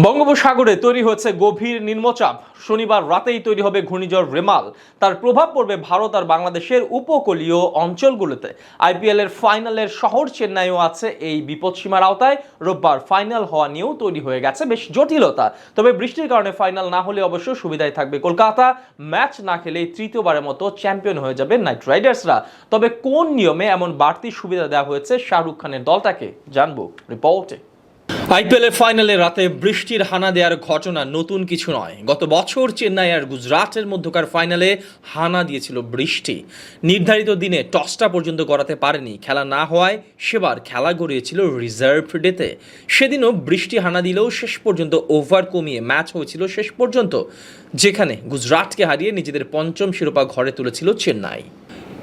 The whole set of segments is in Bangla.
বঙ্গোপসাগরে তৈরি হয়েছে গভীর নিম্নচাপ। শনিবার রাতেই তৈরি হবে ঘূর্ণিঝড় রেমাল। তার প্রভাব পড়বে ভারত আর বাংলাদেশের উপকূলীয় অঞ্চলগুলোতে। আইপিএল এর ফাইনালের শহর চেন্নাইও আছে এই বিপদসীমার আওতায়। রোববার ফাইনাল হওয়া নিয়েও তৈরি হয়ে গেছে বেশ জটিলতা। তবে বৃষ্টির কারণে ফাইনাল না হলে অবশ্য সুবিধায় থাকবে কলকাতা। ম্যাচ না খেলেই তৃতীয়বারের মতো চ্যাম্পিয়ন হয়ে যাবে নাইট রাইডার্সরা। তবে কোন নিয়মে এমন বাড়তি সুবিধা দেওয়া হয়েছে শাহরুখ খানের দলটাকে, জানবো রিপোর্টে। আইপিএল এর ফাইনালে রাতে বৃষ্টির হানা দেওয়ার ঘটনা নতুন কিছু নয়। গত বছর চেন্নাই আর গুজরাটের মধ্যকার ফাইনালে হানা দিয়েছিল বৃষ্টি। নির্ধারিত দিনে টসটা পর্যন্ত গড়াতে পারেনি, খেলা না হওয়ায় সেবার খেলা গড়িয়েছিল রিজার্ভ ডেতে। সেদিনও বৃষ্টি হানা দিলেও শেষ পর্যন্ত ওভার কমিয়ে ম্যাচ হয়েছিল শেষ পর্যন্ত, যেখানে গুজরাটকে হারিয়ে নিজেদের পঞ্চম শিরোপা ঘরে তুলেছিল চেন্নাই।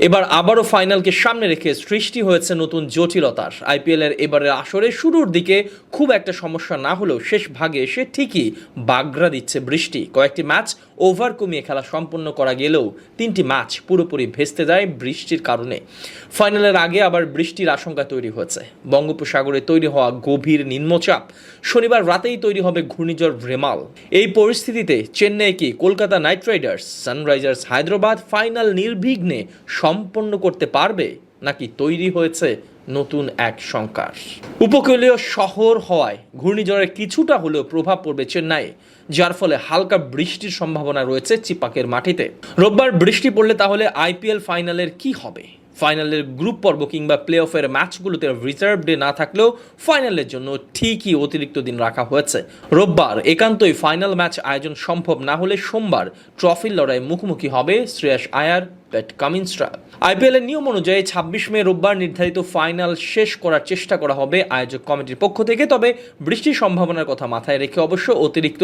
এবার আবারও ফাইনালকে সামনে রেখে সৃষ্টি হয়েছে নতুন জটিলতার। আইপিএল এর এবারের আসরে শুরুর দিকে খুব একটা সমস্যা না হলেও শেষ ভাগে এসে ঠিকই বাগড়া দিচ্ছে বৃষ্টি। কয়েকটি ম্যাচ ওভার কমিয়ে খেলা সম্পন্ন করা গেলেও 3টি ম্যাচ পুরোপুরি ভেস্তে যায় বৃষ্টির কারণে। ফাইনালের আগে আবার বৃষ্টির আশঙ্কা তৈরি হয়েছে। বঙ্গোপসাগরে তৈরি হওয়া গভীর নিম্নচাপ, শনিবার রাতেই তৈরি হবে ঘূর্ণিঝড় রেমাল। এই পরিস্থিতিতে চেন্নাই কি Kolkata night Riders, Sunrisers Hyderabad final নির্বিঘ্নে সম্পন্ন করতে পারবে, নাকি তৈরি হয়েছে নতুন এক শঙ্কার? উপকূলীয় শহর হওয়ায় ঘূর্ণিঝড়ের কিছুটা হলেও প্রভাব পড়বে চেন্নাই, যার ফলে হালকা বৃষ্টির সম্ভাবনা রয়েছে চিপাকের মাটিতে। রোববার বৃষ্টি পড়লে তাহলে আইপিএল ফাইনালের কি হবে? ফাইনালের গ্রুপ পর্ব কিংবা প্লে অফের ম্যাচগুলোতে রিজার্ভ ডে না থাকলেও ফাইনালের জন্য ঠিকই অতিরিক্ত দিন রাখা হয়েছে। রোববার একান্তই ফাইনাল ম্যাচ আয়োজন সম্ভব না হলে সোমবার ট্রফির লড়াই মুখোমুখি হবে শ্রেয়াস আয়ার, প্যাট কামিন্সরা। আইপিএল এর নিয়ম অনুযায়ী 26 মে রোববার নির্ধারিত ফাইনাল শেষ করার চেষ্টা করা হবে আয়োজক কমিটির পক্ষ থেকে। তবে বৃষ্টির সম্ভাবনার কথা মাথায় রেখে অবশ্য অতিরিক্ত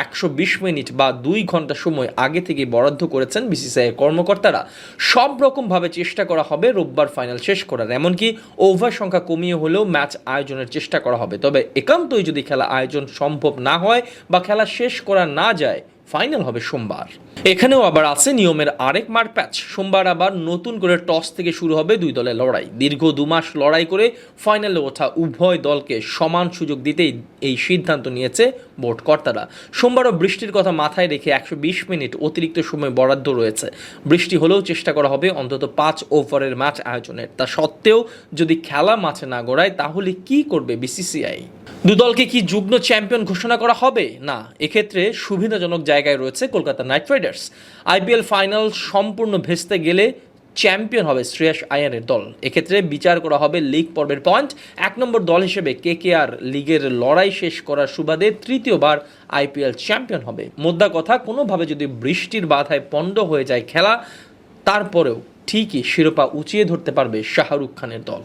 120 মিনিট বা 2 ঘন্টা সময় আগে থেকে বরাদ্দ করেছেন বিসিসিআই কর্মকর্তারা। সব রকমভাবে চেষ্টা করা হবে রোববার ফাইনাল শেষ করার, এমনকি ওভার সংখ্যা কমিয়ে হলেও ম্যাচ আয়োজনের চেষ্টা করা হবে। তবে একান্তই যদি খেলা আয়োজন সম্ভব না হয় বা খেলা শেষ করা না যায়, ফাইনাল হবে সোমবার। এখানেও আবার আছে নিয়মের আরেক মারপ্যাচ। সোমবার আবার নতুন করে টস থেকে শুরু হবে দুই দলের লড়াই। দীর্ঘ 2 মাস লড়াই করে ফাইনালে ওঠা উভয় দলকে সমান সুযোগ দিতেই এই সিদ্ধান্ত নিয়েছে বোর্ড কর্তারা। সোমবারও বৃষ্টির কথা মাথায় রেখে 120 মিনিট অতিরিক্ত সময় বরাদ্দ রয়েছে। বৃষ্টি হলেও চেষ্টা করা হবে অন্তত 5 ওভারের ম্যাচ আয়োজনের। তা সত্ত্বেও যদি খেলা মাঠে না গড়ায়, তাহলে কি করবে বিসিসিআই? দুদলকে কি যুগ্ম চ্যাম্পিয়ন ঘোষণা করা হবে? না, এক্ষেত্রে সুবিধাজনক জায়গায় রয়েছে Kolkata night Riders. IPL final সম্পূর্ণ ভেস্তে গেলে চ্যাম্পিয়ন হবে শ্রেয়াস আয়ারের দল। এক্ষেত্রে বিচার করা হবে লিগ পর্বের পয়েন্ট। 1 নম্বর দল হিসেবে কেকেআর লিগের লড়াই শেষ করার সুবাদে তৃতীয়বার আইপিএল চ্যাম্পিয়ন হবে। মোদ্দা কথা, কোনোভাবে যদি বৃষ্টির বাধায় পণ্ড হয়ে যায় খেলা, তারপরেও ঠিকই শিরোপা উঁচিয়ে ধরতে পারবে শাহরুখ খানের দল।